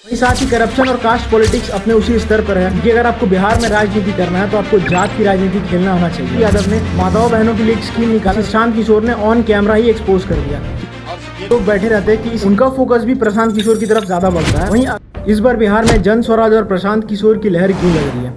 वहीं साथ ही करप्शन और कास्ट पॉलिटिक्स अपने उसी स्तर पर है कि अगर आपको बिहार में राजनीति करना है तो आपको जात की राजनीति खेलना आना चाहिए। यादव ने माताओं बहनों के लिए एक स्कीम निकाली, प्रशांत किशोर ने ऑन कैमरा ही एक्सपोज कर दिया। लोग बैठे रहते हैं कि उनका फोकस भी प्रशांत किशोर की तरफ ज्यादा बढ़ता है। वहीं इस बार बिहार में जन स्वराज और प्रशांत किशोर की लहर क्यों लग रही है?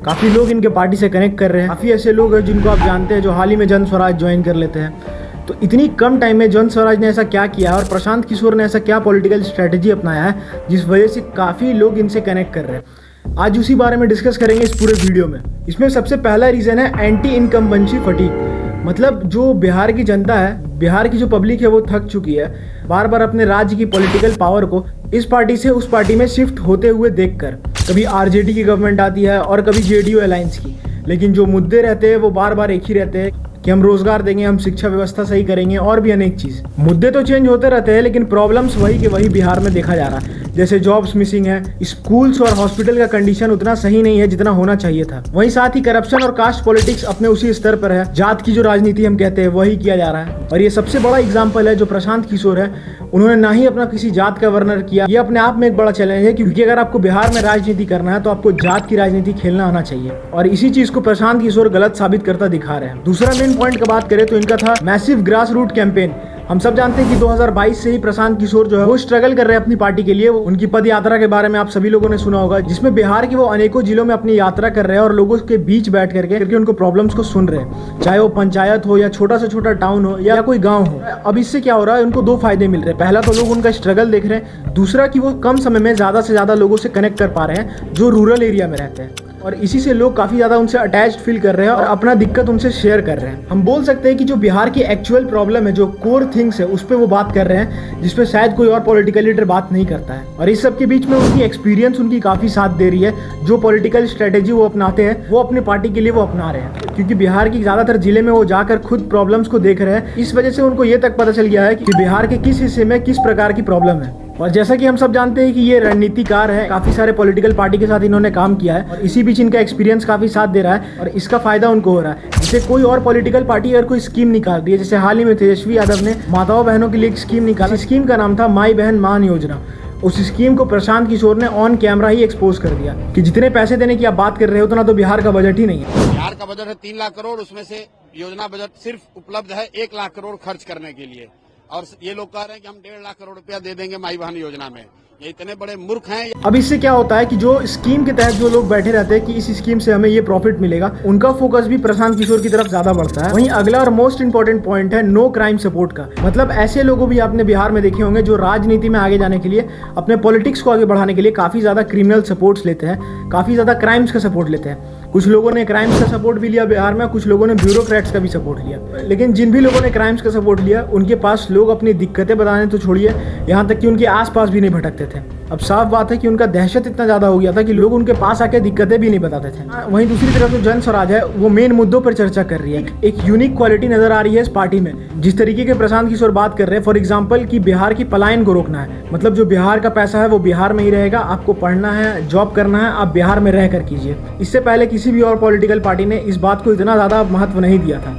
काफी लोग इनके पार्टी से कनेक्ट कर रहे हैं। काफी ऐसे लोग हैं जिनको आप जानते हैं जो हाल ही में जन स्वराज ज्वाइन कर लेते हैं। तो इतनी कम टाइम में जन स्वराज ने ऐसा क्या किया है और प्रशांत किशोर ने ऐसा क्या पॉलिटिकल स्ट्रेटेजी अपनाया है जिस वजह से काफ़ी लोग इनसे कनेक्ट कर रहे हैं। आज उसी बारे में डिस्कस करेंगे इस पूरे वीडियो में। इसमें सबसे पहला रीज़न है एंटी इनकम्बेंसी फटीग। मतलब जो बिहार की जनता है, बिहार की जो पब्लिक है वो थक चुकी है बार बार अपने राज्य की पॉलिटिकल पावर को इस पार्टी से उस पार्टी में शिफ्ट होते हुए देखकर। कभी आरजेडी की गवर्नमेंट आती है और कभी जेडीयू अलायंस की, लेकिन जो मुद्दे रहते हैं वो बार बार एक ही रहते हैं कि हम रोजगार देंगे, हम शिक्षा व्यवस्था सही करेंगे और भी अनेक चीज़। मुद्दे तो चेंज होते रहते हैं लेकिन प्रॉब्लम्स वही के वही बिहार में देखा जा रहा है। जैसे जॉब्स मिसिंग है, स्कूल्स और हॉस्पिटल का कंडीशन उतना सही नहीं है जितना होना चाहिए था। वहीं साथ ही करप्शन और कास्ट पॉलिटिक्स अपने उसी स्तर पर है। जात की जो राजनीति हम कहते हैं वही किया जा रहा है। और ये सबसे बड़ा एग्जाम्पल है जो प्रशांत किशोर है, उन्होंने ना ही अपना किसी जात का वर्णन किया। ये अपने आप में एक बड़ा चैलेंज है क्योंकि अगर आपको बिहार में राजनीति करना है तो आपको जात की राजनीति खेलना आना चाहिए और इसी चीज को प्रशांत किशोर गलत साबित करता दिखा रहे हैं। दूसरा मेन पॉइंट का बात करें तो इनका था मैसिव ग्रास रूट कैंपेन। हम सब जानते हैं कि 2022 से ही प्रशांत किशोर जो है वो स्ट्रगल कर रहे हैं अपनी पार्टी के लिए। उनकी पद यात्रा के बारे में आप सभी लोगों ने सुना होगा, जिसमें बिहार के वो अनेकों जिलों में अपनी यात्रा कर रहे हैं और लोगों के बीच बैठ करके उनको प्रॉब्लम्स को सुन रहे हैं, चाहे वो पंचायत हो या छोटा से छोटा टाउन हो या कोई गाँव हो। अब इससे क्या हो रहा है, उनको दो फायदे मिल रहे हैं। पहला तो लोग उनका स्ट्रगल देख रहे हैं, दूसरा कि वो कम समय में ज्यादा से ज्यादा लोगों से कनेक्ट कर पा रहे हैं जो रूरल एरिया में रहते हैं और इसी से लोग काफी ज्यादा उनसे अटैच्ड फील कर रहे हैं और अपना दिक्कत उनसे शेयर कर रहे हैं। हम बोल सकते हैं कि जो बिहार की एक्चुअल प्रॉब्लम है, जो कोर थिंग्स है, उस पर वो बात कर रहे हैं जिसपे शायद कोई और पॉलिटिकल लीडर बात नहीं करता है। और इस सब के बीच में उनकी एक्सपीरियंस उनकी काफी साथ दे रही है। जो पॉलिटिकल स्ट्रेटेजी वो अपनाते हैं वो अपनी पार्टी के लिए वो अपना रहे हैं, क्योंकि बिहार की ज्यादातर जिले में वो जाकर खुद प्रॉब्लम्स को देख रहे हैं। इस वजह से उनको ये तक पता चल गया है कि बिहार के किस हिस्से में किस प्रकार की प्रॉब्लम है। और जैसा कि हम सब जानते हैं कि ये रणनीतिकार है, काफी सारे पॉलिटिकल पार्टी के साथ इन्होंने काम किया है और इसी बीच इनका एक्सपीरियंस काफी साथ दे रहा है और इसका फायदा उनको हो रहा है। जैसे कोई और पॉलिटिकल पार्टी अगर कोई स्कीम निकाल रही है, जैसे हाल ही में तेजस्वी यादव ने माताओं बहनों के लिए एक स्कीम निकाली। स्कीम का नाम था माई बहन मान योजना। उस स्कीम को प्रशांत किशोर ने ऑन कैमरा ही एक्सपोज कर दिया कि जितने पैसे देने की आप बात कर रहे हो उतना तो बिहार का बजट ही नहीं है। बिहार का बजट है 3 लाख करोड़, उसमें से योजना बजट सिर्फ उपलब्ध है 1 लाख करोड़ खर्च करने के लिए और ये लोग कह रहे हैं कि हम 1.5 लाख करोड़ रुपया दे देंगे माई बहन योजना में। ये इतने बड़े मूर्ख हैं। अब इससे क्या होता है कि जो स्कीम के तहत जो लोग बैठे रहते हैं कि इस स्कीम से हमें ये प्रॉफिट मिलेगा, उनका फोकस भी प्रशांत किशोर की तरफ ज्यादा बढ़ता है। वहीं अगला और मोस्ट इंपॉर्टेंट पॉइंट है नो क्राइम सपोर्ट का। मतलब ऐसे लोगों भी आपने बिहार में देखे होंगे जो राजनीति में आगे जाने के लिए, अपने पॉलिटिक्स को आगे बढ़ाने के लिए काफी ज्यादा क्रिमिनल सपोर्ट्स लेते हैं, काफी ज्यादा क्राइम्स का सपोर्ट लेते हैं। कुछ लोगों ने क्राइम्स का सपोर्ट भी लिया बिहार में, कुछ लोगों ने ब्यूरोक्रेट्स का भी सपोर्ट लिया। लेकिन जिन भी लोगों ने क्राइम्स का सपोर्ट लिया उनके पास लोग अपनी दिक्कतें बताने तो छोड़िए, यहाँ तक कि उनके आसपास भी नहीं भटकते थे। अब साफ बात है कि उनका दहशत इतना ज्यादा हो गया था कि लोग उनके पास आके दिक्कतें भी नहीं बताते थे। वहीं दूसरी तरफ जो जन स्वराज है वो मेन मुद्दों पर चर्चा कर रही है। एक यूनिक क्वालिटी नजर आ रही है इस पार्टी में, जिस तरीके के प्रशांत किशोर बात कर रहे हैं। फॉर एग्जाम्पल कि बिहार की पलायन को रोकना है, मतलब जो बिहार का पैसा है वो बिहार में ही रहेगा, आपको पढ़ना है, जॉब करना है, आप बिहार में रह कर कीजिए। इससे पहले किसी भी और पॉलिटिकल पार्टी ने इस बात को इतना ज्यादा महत्व नहीं दिया था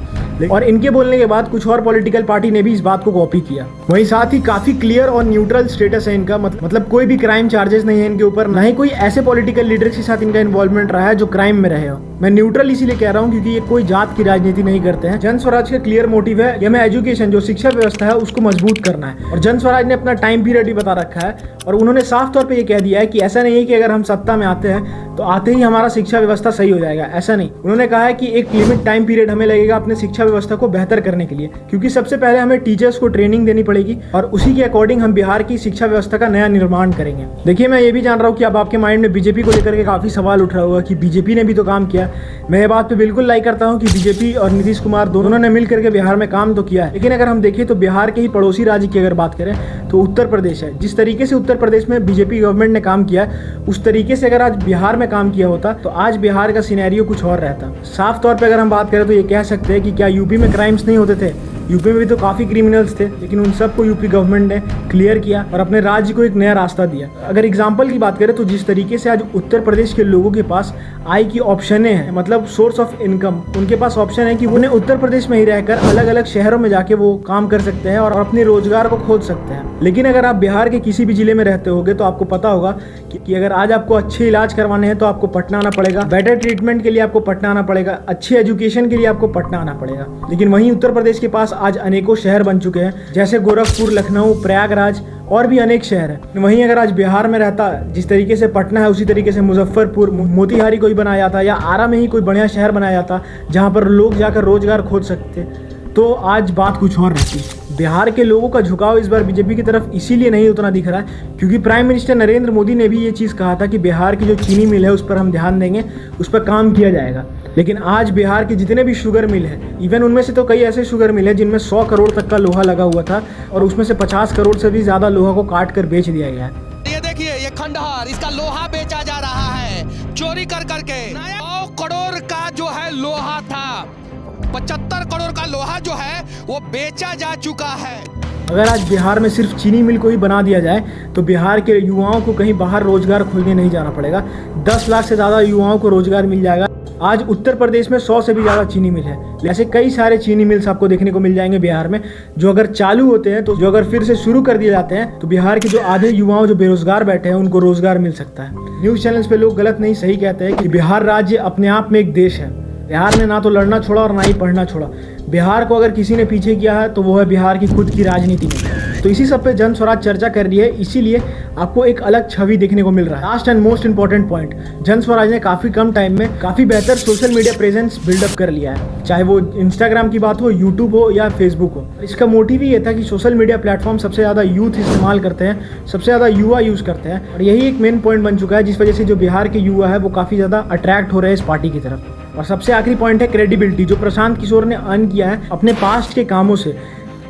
और इनके बोलने के बाद कुछ और पॉलिटिकल पार्टी ने भी इस बात को कॉपी किया। वहीं साथ ही काफी क्लियर और न्यूट्रल स्टेटस है इनका, मतलब कोई भी क्राइम चार्जेस नहीं है इनके ऊपर, ना ही कोई ऐसे पॉलिटिकल लीडर के साथ इनका इन्वॉल्वमेंट रहा है जो क्राइम में रहे हो। मैं न्यूट्रल इसीलिए कह रहा हूँ क्योंकि ये कोई जात की राजनीति नहीं करते हैं। जन स्वराज का क्लियर मोटिव है, हमें एजुकेशन जो शिक्षा व्यवस्था है उसको मजबूत करना है और जन स्वराज ने अपना टाइम पीरियड भी बता रखा है और उन्होंने साफ तौर पर यह कह दिया है कि ऐसा नहीं है कि अगर हम सत्ता में आते हैं तो आते ही हमारा शिक्षा व्यवस्था सही हो जाएगा, ऐसा नहीं। उन्होंने कहा है कि एक लिमिट टाइम पीरियड हमें लगेगा अपने शिक्षा व्यवस्था को बेहतर करने के लिए, क्योंकि सबसे पहले हमें टीचर्स को ट्रेनिंग देनी पड़ेगी और उसी के अकॉर्डिंग हम बिहार की शिक्षा व्यवस्था का नया निर्माण करेंगे। देखिए, मैं ये भी जान रहा हूँ कि अब आपके माइंड में बीजेपी को लेकर के काफी सवाल उठ रहा होगा कि बीजेपी ने भी तो काम किया। मैं ये बात पे बिल्कुल लाइक करता हूँ कि बीजेपी और नीतीश कुमार दोनों ने मिल करके बिहार में काम तो किया है, लेकिन अगर हम देखें तो बिहार के ही पड़ोसी राज्य की अगर बात करें तो उत्तर प्रदेश है। जिस तरीके से उत्तर प्रदेश में बीजेपी गवर्नमेंट ने काम किया उस तरीके से अगर आज बिहार में काम किया होता तो आज बिहार का सिनेरियो कुछ और रहता। साफ तौर पे अगर हम बात करें तो ये कह सकते हैं कि क्या यूपी में क्राइम्स नहीं होते थे? यूपी में भी तो काफ़ी क्रिमिनल्स थे, लेकिन उन सबको यूपी गवर्नमेंट ने क्लियर किया और अपने राज्य को एक नया रास्ता दिया। अगर एग्जाम्पल की बात करें तो जिस तरीके से आज उत्तर प्रदेश के लोगों के पास आय की ऑप्शनें हैं, मतलब सोर्स ऑफ इनकम, उनके पास ऑप्शन है कि उन्हें उत्तर प्रदेश में ही रहकर अलग अलग शहरों में जाके वो काम कर सकते हैं और अपने रोजगार को खोज सकते हैं। लेकिन अगर आप बिहार के किसी भी जिले में रहते होगे तो आपको पता होगा कि अगर आज आपको अच्छे इलाज करवाने हैं तो आपको पटना आना पड़ेगा, बेटर ट्रीटमेंट के लिए आपको पटना आना पड़ेगा, अच्छी एजुकेशन के लिए आपको पटना आना पड़ेगा। लेकिन वहीं उत्तर प्रदेश के पास आज अनेकों शहर बन चुके हैं, जैसे गोरखपुर, लखनऊ, प्रयागराज और भी अनेक शहर हैं। वहीं अगर आज बिहार में रहता, जिस तरीके से पटना है उसी तरीके से मुजफ्फरपुर, मोतिहारी कोई बनाया जाता या आरा में ही कोई बढ़िया शहर बनाया जाता जहाँ पर लोग जाकर रोजगार खोज सकते, तो आज बात कुछ और रहती। बिहार के लोगों का झुकाव इस बार बीजेपी की तरफ इसीलिए नहीं उतना दिख रहा है क्योंकि प्राइम मिनिस्टर नरेंद्र मोदी ने भी ये चीज़ कहा था कि बिहार की जो चीनी मिल है उस पर हम ध्यान देंगे, उस पर काम किया जाएगा। लेकिन आज बिहार के जितने भी शुगर मिल है, इवन उनमें से तो कई ऐसे शुगर मिल है जिनमें 100 करोड़ तक का लोहा लगा हुआ था और उसमें से 50 करोड़ से भी ज़्यादा लोहा को काट कर बेच दिया गया है। ये देखिए, ये खंडहर, इसका लोहा बेचा जा रहा है चोरी कर करके। 9 करोड़ का जो है लोहा था, 75 करोड़ का लोहा जो है वो बेचा जा चुका है। अगर आज बिहार में सिर्फ चीनी मिल को ही बना दिया जाए तो बिहार के युवाओं को कहीं बाहर रोजगार खोजने नहीं जाना पड़ेगा। 10 लाख से ज़्यादा युवाओं को रोजगार मिल जाएगा। आज उत्तर प्रदेश में 100 से भी ज़्यादा चीनी मिल है। ऐसे कई सारे चीनी मिल्स आपको देखने को मिल जाएंगे बिहार में, जो अगर चालू होते हैं, तो जो अगर फिर से शुरू कर दिए जाते हैं तो बिहार के जो आधे युवाओं जो बेरोजगार बैठे हैं उनको रोजगार मिल सकता है। न्यूज़ चैनल्स पे लोग गलत नहीं सही कहते हैं कि बिहार राज्य अपने आप में एक देश है। बिहार ने ना तो लड़ना छोड़ा और ना ही पढ़ना छोड़ा। बिहार को अगर किसी ने पीछे किया है तो वो है बिहार की खुद की राजनीति में। तो इसी सब पे जन स्वराज चर्चा कर रही है, इसीलिए आपको एक अलग छवि देखने को मिल रहा है। Last and most important point, जन स्वराज ने काफ़ी कम टाइम में काफ़ी बेहतर सोशल मीडिया प्रेजेंस बिल्डअप कर लिया है, चाहे वो इंस्टाग्राम की बात हो, यूट्यूब हो या फेसबुक हो। इसका मोटिव ही ये था कि सोशल मीडिया प्लेटफॉर्म सबसे ज़्यादा यूथ इस्तेमाल करते हैं, सबसे ज़्यादा युवा यूज़ करते हैं और यही एक मेन पॉइंट बन चुका है जिस वजह से जो बिहार के युवा है वो काफ़ी ज़्यादा अट्रैक्ट हो रहे हैं इस पार्टी की तरफ। और सबसे आखिरी पॉइंट है क्रेडिबिलिटी, जो प्रशांत किशोर ने अर्न किया है अपने पास्ट के कामों से।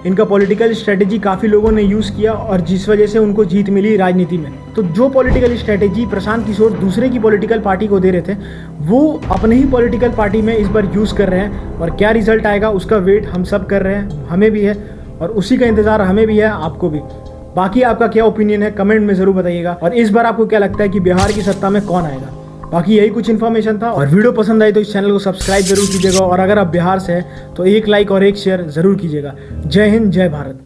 इनका पॉलिटिकल स्ट्रेटेजी काफ़ी लोगों ने यूज़ किया और जिस वजह से उनको जीत मिली राजनीति में। तो जो पॉलिटिकल स्ट्रेटेजी प्रशांत किशोर दूसरे की पॉलिटिकल पार्टी को दे रहे थे, वो अपने ही पॉलिटिकल पार्टी में इस बार यूज़ कर रहे हैं और क्या रिजल्ट आएगा उसका वेट हम सब कर रहे हैं, हमें भी है और उसी का इंतज़ार हमें भी है, आपको भी। बाकी आपका क्या ओपिनियन है कमेंट में ज़रूर बताइएगा और इस बार आपको क्या लगता है कि बिहार की सत्ता में कौन आएगा। बाकी यही कुछ इन्फॉर्मेशन था और वीडियो पसंद आई तो इस चैनल को सब्सक्राइब जरूर कीजिएगा और अगर आप बिहार से हैं तो एक लाइक और एक शेयर जरूर कीजिएगा। जय हिंद, जय भारत।